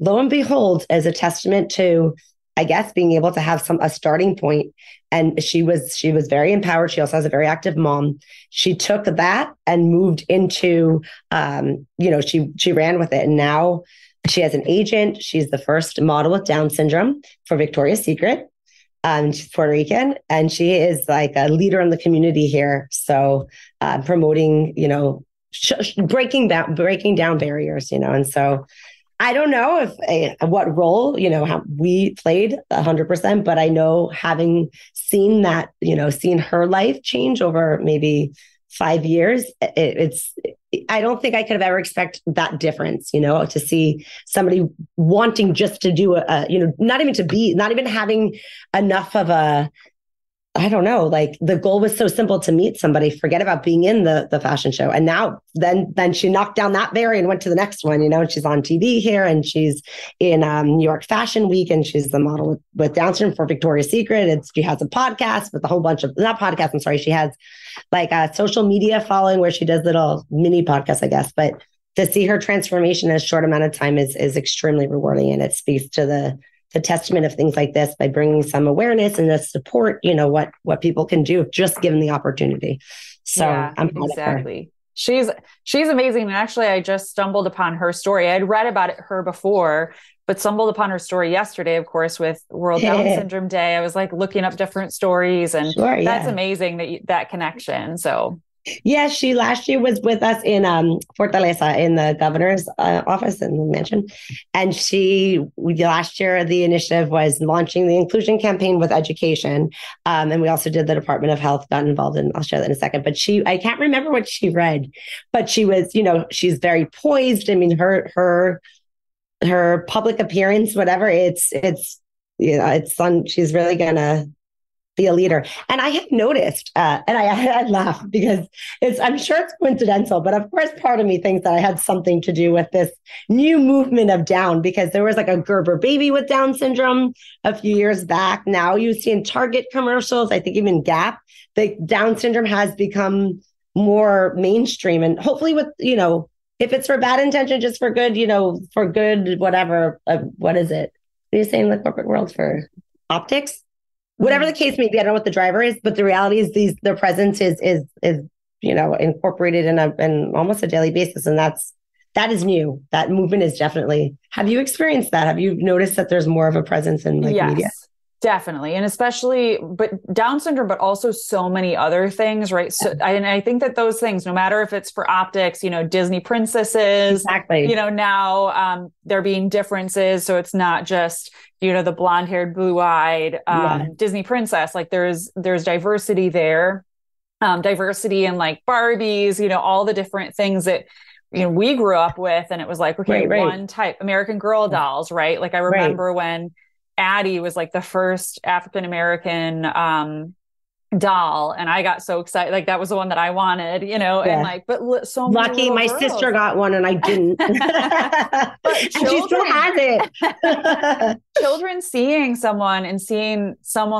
lo and behold, as a testament to, I guess, being able to have a starting point. And she was very empowered. She also has a very active mom. She took that and moved into, she ran with it. And now she has an agent. She's the first model with Down syndrome for Victoria's Secret. She's Puerto Rican, and she is like a leader in the community here. So promoting, breaking down barriers, and so I don't know what role, how we played 100%, but I know, having seen that, seen her life change over maybe 5 years, I don't think I could have ever expected that difference, to see somebody wanting just to do not even having enough of I don't know, like the goal was so simple, to meet somebody, forget about being in the fashion show. And now then she knocked down that barrier and went to the next one, and she's on TV here, and she's in New York Fashion Week, and she's the model with Down syndrome for Victoria's Secret. She has a podcast with a whole bunch of, not podcast, I'm sorry. She has like a social media following where she does little mini podcasts, I guess, but to see her transformation in a short amount of time is extremely rewarding. And it speaks to the testament of things like this, by bringing some awareness and the support, what people can do if just given the opportunity. So yeah, I'm proud exactly. of her. She's amazing. And actually, I just stumbled upon her story. I'd read about her before, but stumbled upon her story yesterday, of course, with World Down Syndrome Day. I was like looking up different stories, and that's amazing that connection. So yeah, she last year was with us in Fortaleza in the governor's office in the mansion. And last year, the initiative was launching the inclusion campaign with education. And we also did the Department of Health, got involved in, I'll share that in a second. But I can't remember what she read, but she was, she's very poised. I mean, her public appearance, whatever, it's fun. She's really gonna be a leader. And I have noticed, and I laugh because I'm sure it's coincidental, but of course, part of me thinks that I had something to do with this new movement of Down, because there was like a Gerber baby with Down syndrome a few years back. Now you see in Target commercials, I think even Gap, the Down syndrome has become more mainstream, and hopefully with, if it's for bad intention, just for good, for good, whatever, what is it? What are you saying in the corporate world, for optics? Whatever the case may be, I don't know what the driver is, but the reality is their presence is incorporated in almost a daily basis. And that is new. That movement is definitely, have you experienced that? Have you noticed that there's more of a presence in media? Definitely. And especially, but Down syndrome, but also so many other things, right? So, I think that those things, no matter if it's for optics, Disney princesses, exactly. Now there being differences. So it's not just, the blonde haired, blue eyed Disney princess, like there's diversity there, diversity in like Barbies, all the different things that, we grew up with. And it was like, okay, right. One type, American Girl dolls, right? Like I remember when Addie was like the first African-American doll, and I got so excited. Like that was the one that I wanted, and like, but so lucky my girls. Sister got one and I didn't. But she still has it. Children seeing someone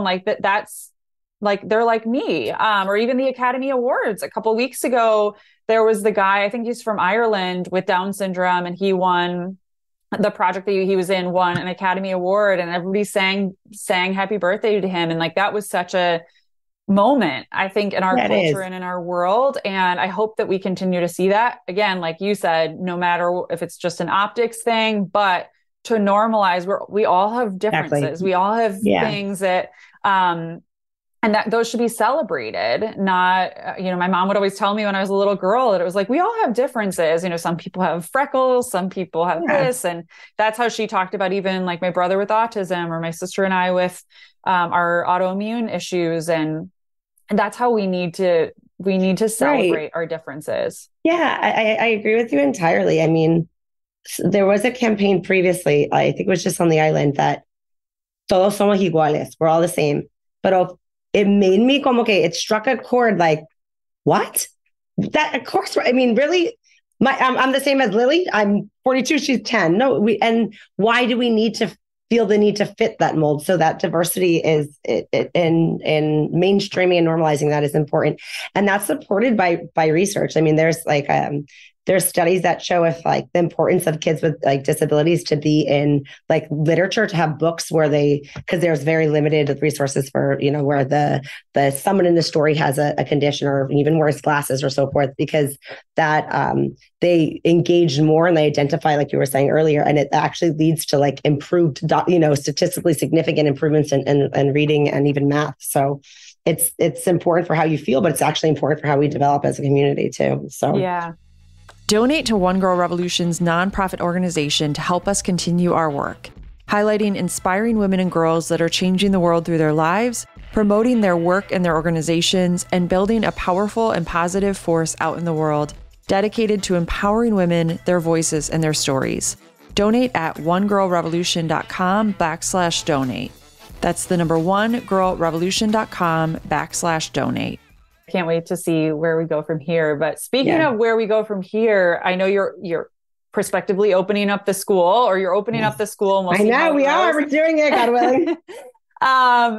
like that's like, they're like me, or even the Academy Awards a couple of weeks ago, there was the guy, I think he's from Ireland, with Down syndrome, and he won the project that he was in, won an Academy Award, and everybody sang happy birthday to him. And like, that was such a moment, I think, in our culture and in our world. And I hope that we continue to see that again, like you said, no matter if it's just an optics thing, but to normalize, we all have differences. Exactly. We all have things that, And that those should be celebrated, not, my mom would always tell me when I was a little girl that it was like, we all have differences. Some people have freckles, some people have this. And that's how she talked about even like my brother with autism or my sister and I with our autoimmune issues. And that's how we need to celebrate our differences. Yeah, I agree with you entirely. I mean, there was a campaign previously, I think it was just on the island, that todos somos iguales, we're all the same. But it made me como que it struck a chord like, what? That, of course, I mean, really? I'm the same as Lily. I'm 42, she's 10. No, and why do we need to feel the need to fit that mold? So that diversity is in mainstreaming and normalizing that is important. And that's supported by research. I mean, there's studies that show if like the importance of kids with like disabilities to be in like literature, to have books where because there's very limited resources for, where the someone in the story has a condition or even wears glasses or so forth, because that they engage more and they identify, like you were saying earlier, and it actually leads to like improved, statistically significant improvements in reading and even math. So it's important for how you feel, but it's actually important for how we develop as a community too. So yeah. Donate to One Girl Revolution's nonprofit organization to help us continue our work, highlighting inspiring women and girls that are changing the world through their lives, promoting their work and their organizations, and building a powerful and positive force out in the world dedicated to empowering women, their voices, and their stories. Donate at onegirlrevolution.com/donate. That's the number onegirlrevolution.com/donate. Can't wait to see where we go from here. But speaking of where we go from here, I know you're prospectively opening up the school, or you're opening up the school. And I know we are. We're doing it, God willing.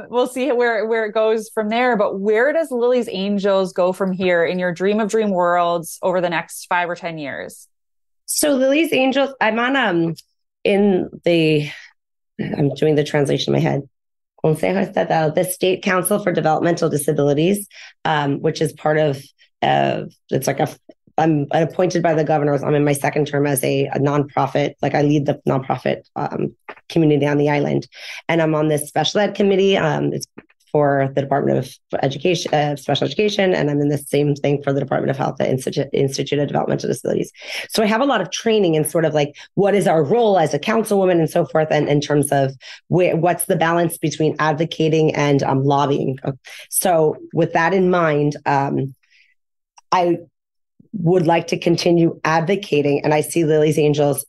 We'll see where it goes from there. But where does Lily's Angels go from here in your dream of dream worlds over the next 5 or 10 years? So Lily's Angels, I'm doing the translation in my head. The State Council for Developmental Disabilities, which is part of, I'm appointed by the governors. I'm in my second term as a nonprofit. Like I lead the nonprofit community on the island, and I'm on this special ed committee. It's for the Department of Education, Special Education, and I'm in the same thing for the Department of Health, the Institute of Developmental Disabilities. So I have a lot of training in sort of like what is our role as a councilwoman and so forth, and in terms of what's the balance between advocating and lobbying. So with that in mind, I would like to continue advocating, and I see Lily's Angels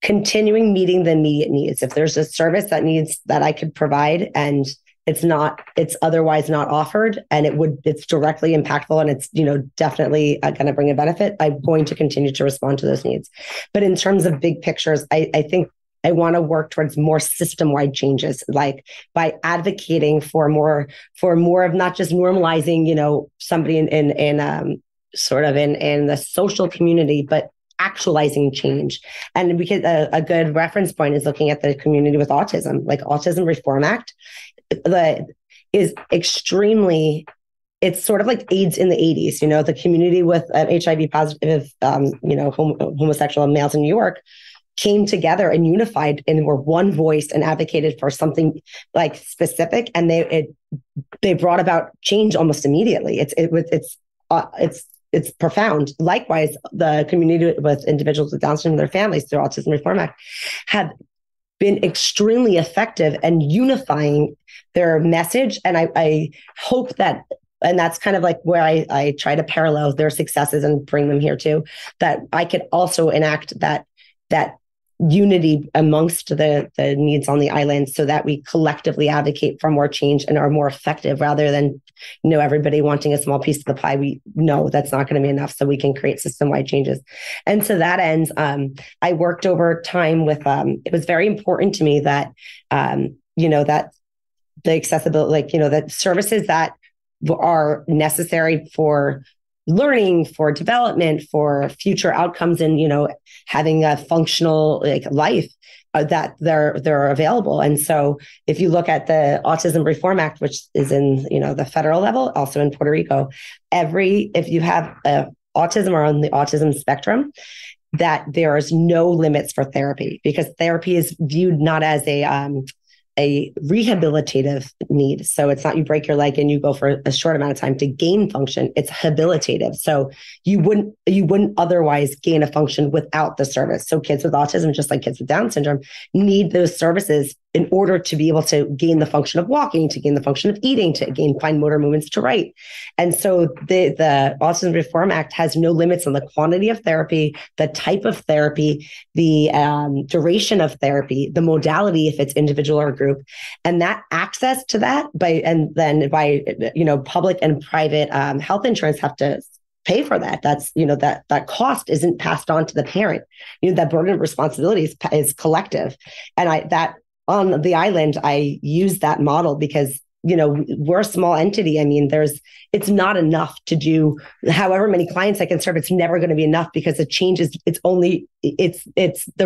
continuing meeting the immediate needs. If there's a service that I could provide and it's otherwise not offered, and it's directly impactful, and it's, definitely going to bring a benefit, I'm going to continue to respond to those needs. But in terms of big pictures, I think I want to work towards more system-wide changes, like by advocating for more of not just normalizing, somebody in sort of in the social community, but actualizing change. And because a good reference point is looking at the community with autism, like Autism Reform Act, that is extremely, it's sort of like AIDS in the 80s, the community with HIV positive, homosexual males in New York came together and unified and were one voice and advocated for something like specific. And they brought about change almost immediately. It's profound. Likewise, the community with individuals with Down syndrome and their families through Autism Reform Act have been extremely effective and unifying their message. And I hope that, and that's kind of like where I try to parallel their successes and bring them here too, that I could also enact that unity amongst the needs on the island, so that we collectively advocate for more change and are more effective, rather than everybody wanting a small piece of the pie. We know that's not going to be enough, so we can create system-wide changes. And to that end, I worked over time with it was very important to me that that the accessibility, that services that are necessary for learning, for development, for future outcomes, and having a functional life, that they're available. And so if you look at the Autism Reform Act, which is in the federal level, also in Puerto Rico, if you have autism or on the autism spectrum, that there is no limits for therapy, because therapy is viewed not as a a rehabilitative need. So it's not you break your leg and you go for a short amount of time to gain function. It's habilitative. So you wouldn't otherwise gain a function without the service. So kids with autism, just like kids with Down syndrome, need those services in order to be able to gain the function of walking, to gain the function of eating, to gain fine motor movements to write. And so the Autism Reform Act has no limits on the quantity of therapy, the type of therapy, the duration of therapy, the modality, if it's individual or group, and that access to that by public and private health insurance have to pay for that. That's, that cost isn't passed on to the parent. That burden of responsibility is collective. And on the island, I use that model because, we're a small entity. I mean, it's not enough to do however many clients I can serve. It's never going to be enough because the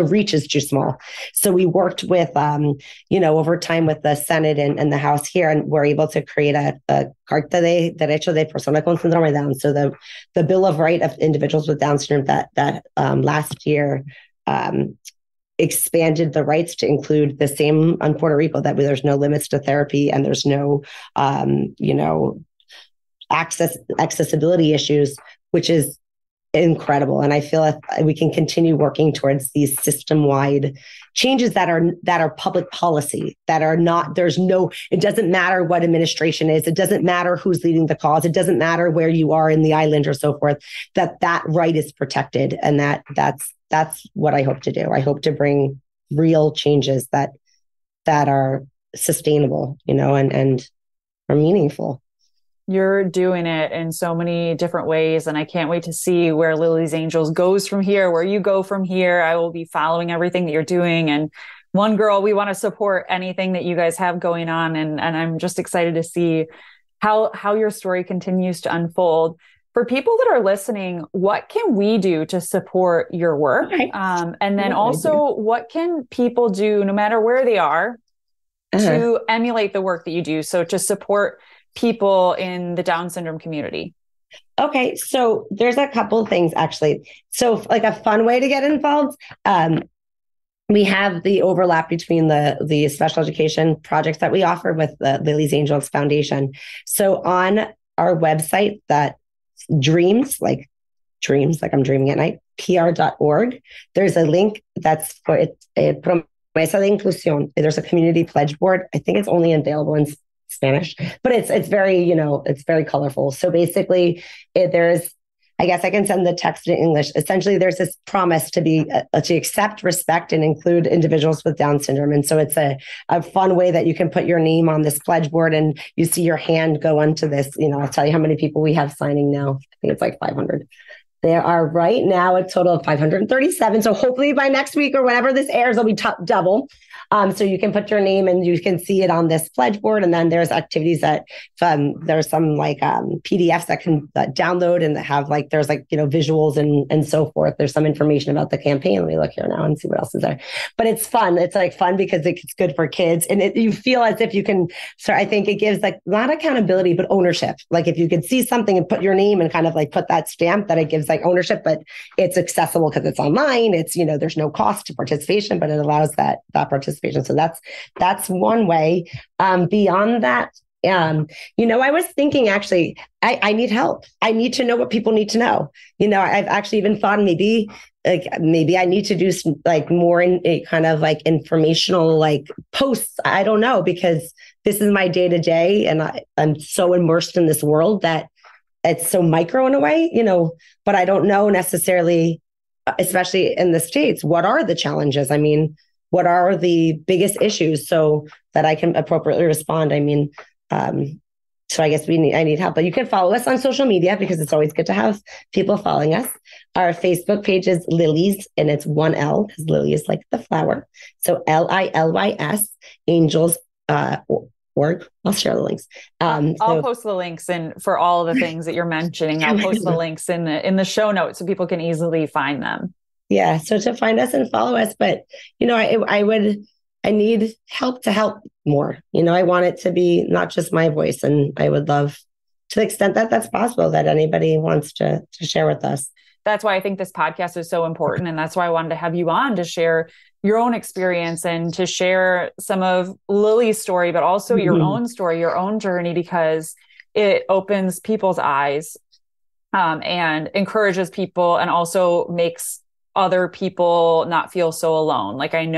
reach is too small. So we worked with, over time with the Senate and the House here, and we're able to create a Carta de Derecho de Persona con Síndrome de Down. So the Bill of Rights of individuals with Down syndrome that last year, expanded the rights to include the same on Puerto Rico, that there's no limits to therapy and there's no, accessibility issues, which is incredible. And I feel like we can continue working towards these system-wide changes that are public policy, that are not, it doesn't matter what administration is. It doesn't matter who's leading the cause. It doesn't matter where you are in the island or so forth, that right is protected. And that's what I hope to do. I hope to bring real changes that are sustainable, and are meaningful. You're doing it in so many different ways, and I can't wait to see where Lily's Angels goes from here, where you go from here. I will be following everything that you're doing. And One Girl, we want to support anything that you guys have going on. And I'm just excited to see how your story continues to unfold. For people that are listening, what can we do to support your work? Okay. And then also, what can people do, no matter where they are, to emulate the work that you do? So to support people in the Down syndrome community. Okay. So there's a couple of things, actually. So like a fun way to get involved, we have the overlap between the special education projects that we offer with the Lily's Angels Foundation. So on our website, that dreams like I'm dreaming at night, pr.org, there's a link that's for Promesa de Inclusión. There's a community pledge board. I think it's only available in Spanish, but it's very, it's very colorful. So basically I guess I can send the text in English. Essentially, there's this promise to accept, respect, and include individuals with Down syndrome. And so it's a fun way that you can put your name on this pledge board and you see your hand go onto this. I'll tell you how many people we have signing now. I think it's like 500. There are right now a total of 537. So hopefully by next week or whenever this airs, it'll be double. So you can put your name and you can see it on this pledge board. And then there's activities that there's some PDFs that can download and have there's visuals and so forth. There's some information about the campaign. Let me look here now and see what else is there. But it's fun. It's fun because it's good for kids. And you feel as if you can, I think it gives not accountability, but ownership. If you could see something and put your name and kind of put that stamp, that it gives ownership, but it's accessible because it's online. It's, there's no cost to participation, but it allows that participation. So that's one way. Beyond that, I was thinking, actually, I need help. I need to know what people need to know. I've actually even thought maybe I need to do some more in a kind of informational posts. I don't know, because this is my day to day, and I'm so immersed in this world that it's so micro in a way, but I don't know necessarily, especially in the States, what are the challenges? I mean, what are the biggest issues so that I can appropriately respond? I mean, so I guess I need help, but you can follow us on social media because it's always good to have people following us. Our Facebook page is Lily's, and it's one L because Lily is like the flower. So LILYS Angels, org. I'll share the links. I'll post the links for all of the things that you're mentioning. I'll post the links in the show notes so people can easily find them. Yeah. So to find us and follow us, but I need help to help more. I want it to be not just my voice, and I would love, to the extent that that's possible, that anybody wants to share with us. That's why I think this podcast is so important. And that's why I wanted to have you on to share your own experience and to share some of Lily's story, but also your own story, your own journey, because it opens people's eyes and encourages people and also makes other people not feel so alone. Like I'm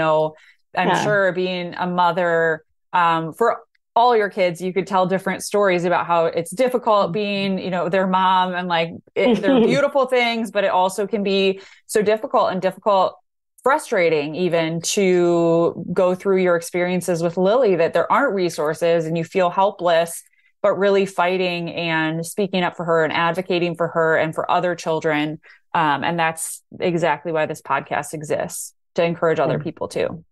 sure being a mother for all your kids, you could tell different stories about how it's difficult being, their mom, and like they're beautiful things, but it also can be so difficult, frustrating even to go through your experiences with Lily, that there aren't resources and you feel helpless, but really fighting and speaking up for her and advocating for her and for other children. And that's exactly why this podcast exists, to encourage other people too.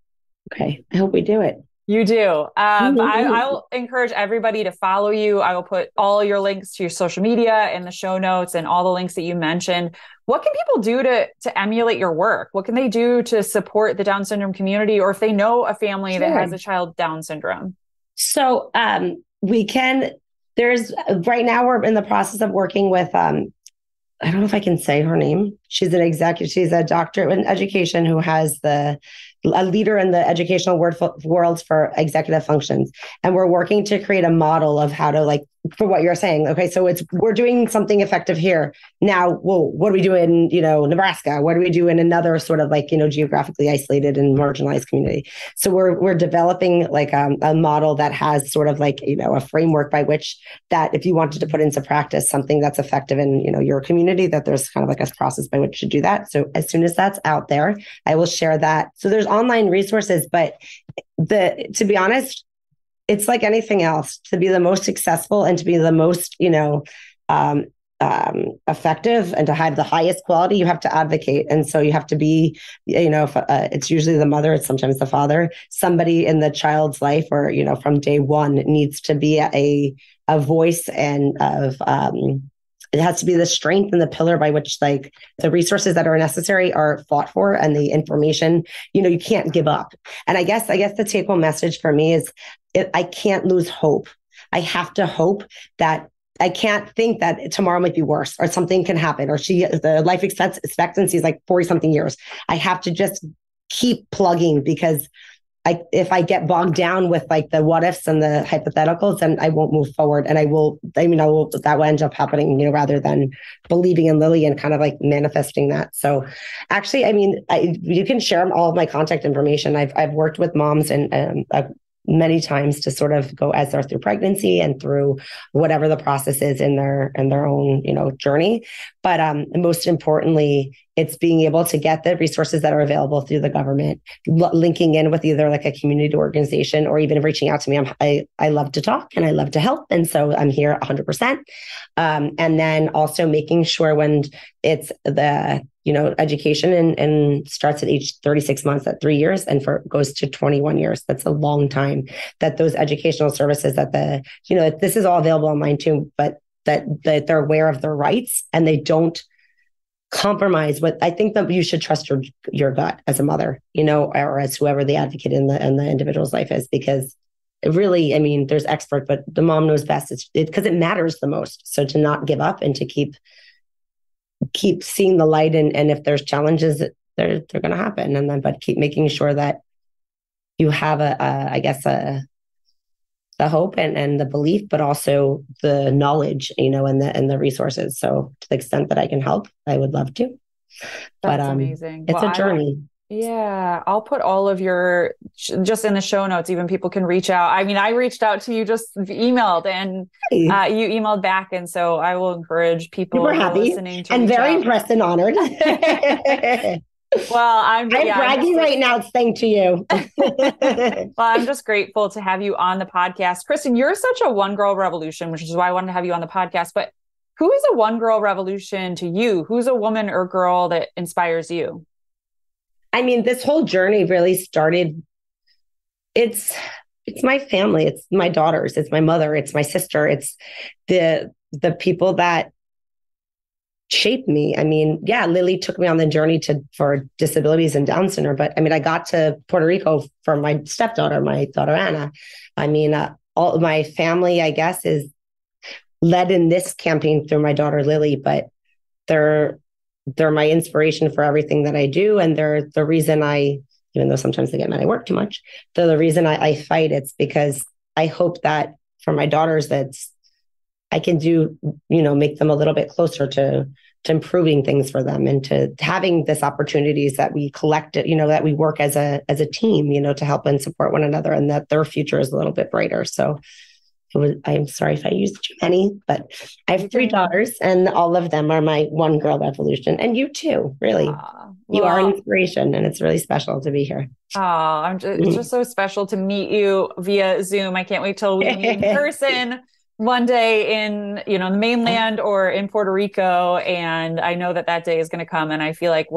Okay. I hope we do it. You do. I'll encourage everybody to follow you. I will put all your links to your social media in the show notes and all the links that you mentioned. What can people do to emulate your work? What can they do to support the Down syndrome community, or if they know a family that has a child with Down syndrome? So right now we're in the process of working with, I don't know if I can say her name. She's a doctorate in education who has a leader in the educational worlds for executive functions. And we're working to create a model of how to, like, for what you're saying. Okay. So we're doing something effective here. Now, well, what do we do in, Nebraska? What do we do in another sort of like, geographically isolated and marginalized community? So we're developing like a model that has sort of like, a framework by which that if you wanted to put into practice something that's effective in, your community, that there's kind of like a process by which to do that. So as soon as that's out there, I will share that. So there's online resources, but to be honest, it's like anything else. To be the most successful and to be the most, effective and to have the highest quality, you have to advocate. And so you have to be, if, it's usually the mother, it's sometimes the father, somebody in the child's life, or, from day one needs to be a voice and it has to be the strength and the pillar by which like the resources that are necessary are fought for, and the information, you can't give up. And I guess the take home message for me is I can't lose hope. I have to hope that I can't think that tomorrow might be worse or something can happen, or the life expectancy is like 40 something years. I have to just keep plugging, because if I get bogged down with like the what ifs and the hypotheticals, then I won't move forward. And that will end up happening, rather than believing in Lily and kind of like manifesting that. So actually, you can share all of my contact information. I've worked with moms and many times to sort of go as they're through pregnancy and through whatever the process is in their own, journey. But most importantly, it's being able to get the resources that are available through the government, linking in with either like a community organization or even reaching out to me. I love to talk and I love to help. And so I'm here 100%. And then also making sure when it's the, education and starts at age 36 months at 3 years and goes to 21 years. That's a long time, that those educational services that this is all available online too, but that they're aware of their rights and they don't compromise what I think that you should trust your gut as a mother, or as whoever the advocate in the individual's life is, because really, there's expert, but the mom knows best. It's because it matters the most. So to not give up and to keep seeing the light, and if there's challenges, they're going to happen, but keep making sure that you have the hope and the belief, but also the knowledge, and the resources. So to the extent that I can help, I would love to. That's amazing. It's a journey. I'll put all of your just in the show notes. Even people can reach out. I reached out to you, just emailed, and you emailed back, and so I will encourage people listening to and very impressed and honored. Well, I'm bragging right now, thanks to you. Well, I'm just grateful to have you on the podcast. Kristen, you're such a one girl revolution, which is why I wanted to have you on the podcast. But who is a one girl revolution to you? Who's a woman or girl that inspires you? This whole journey really started, it's my family, it's my daughters, it's my mother, it's my sister, it's the people that shaped me. Lily took me on the journey for disabilities and Down syndrome, but I got to Puerto Rico for my stepdaughter, my daughter Anna. All my family, I guess, is led in this campaign through my daughter Lily, but they're my inspiration for everything that I do, and they're the reason I even though sometimes they get mad I work too much. So the reason I fight, it's because I hope that for my daughters, that's I can do, make them a little bit closer to improving things for them, and to having this opportunities that we collect it, that we work as a team, to help and support one another, and that their future is a little bit brighter. So I'm sorry if I used too many, but I have 3 daughters, and all of them are my one girl revolution. And you too, really. You are an inspiration, and it's really special to be here. It's just so special to meet you via Zoom. I can't wait till we meet in person one day in, the mainland or in Puerto Rico. And I know that day is going to come. And I feel like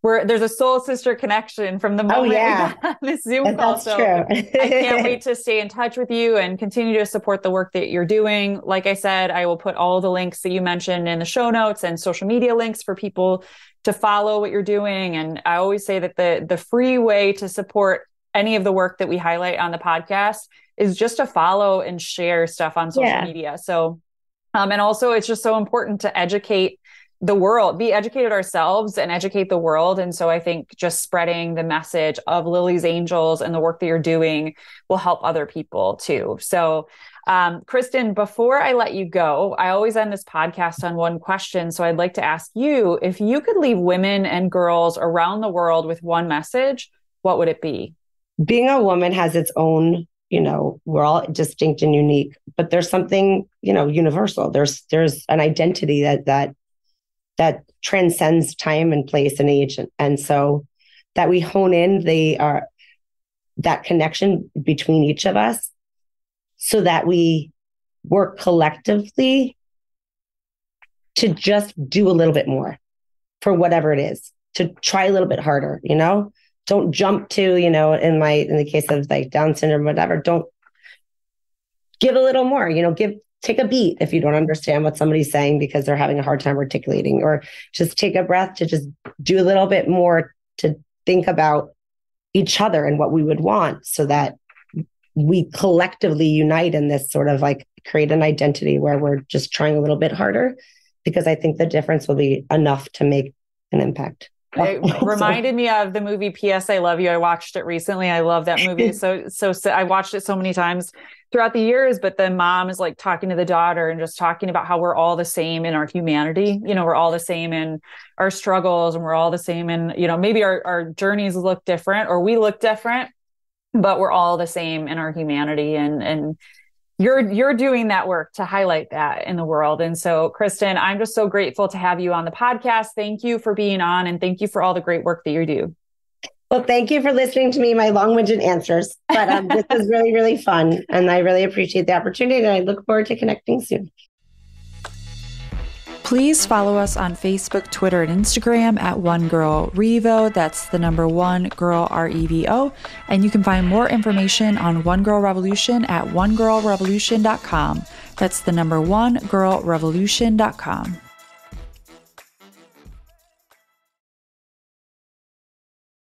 there's a soul sister connection from the moment we got on this Zoom call. That's true. I can't wait to stay in touch with you and continue to support the work that you're doing. Like I said, I will put all the links that you mentioned in the show notes and social media links for people to follow what you're doing. And I always say that the free way to support any of the work that we highlight on the podcast is just to follow and share stuff on social media. So, and also it's just so important to educate the world, be educated ourselves and educate the world. And so I think just spreading the message of Lily's Angels and the work that you're doing will help other people too. So, Kristen, before I let you go, I always end this podcast on one question. So I'd like to ask you, if you could leave women and girls around the world with one message, what would it be? Being a woman has its own, we're all distinct and unique, but there's something, universal. There's an identity that transcends time and place and age. And so that we hone in that connection between each of us, so that we work collectively to just do a little bit more for whatever it is, to try a little bit harder, don't jump to, in the case of like Down syndrome, whatever, don't give a little more, take a beat if you don't understand what somebody's saying because they're having a hard time articulating, or just take a breath to just do a little bit more to think about each other and what we would want, so that we collectively unite in this sort of like create an identity where we're just trying a little bit harder, because I think the difference will be enough to make an impact. It reminded me of the movie P.S. I Love You. I watched it recently. I love that movie. So I watched it so many times throughout the years, but the mom is like talking to the daughter and just talking about how we're all the same in our humanity. We're all the same in our struggles, and we're all the same in, maybe our journeys look different or we look different, but we're all the same in our humanity. And you're doing that work to highlight that in the world. And so, Kristen, I'm just so grateful to have you on the podcast. Thank you for being on, and thank you for all the great work that you do. Well, thank you for listening to me, my long-winded answers. But this was really, really fun. And I really appreciate the opportunity. And I look forward to connecting soon. Please follow us on Facebook, Twitter, and Instagram at One Girl Revo. That's the number One Girl REVO. And you can find more information on One Girl Revolution at onegirlrevolution.com. That's the number onegirlrevolution.com.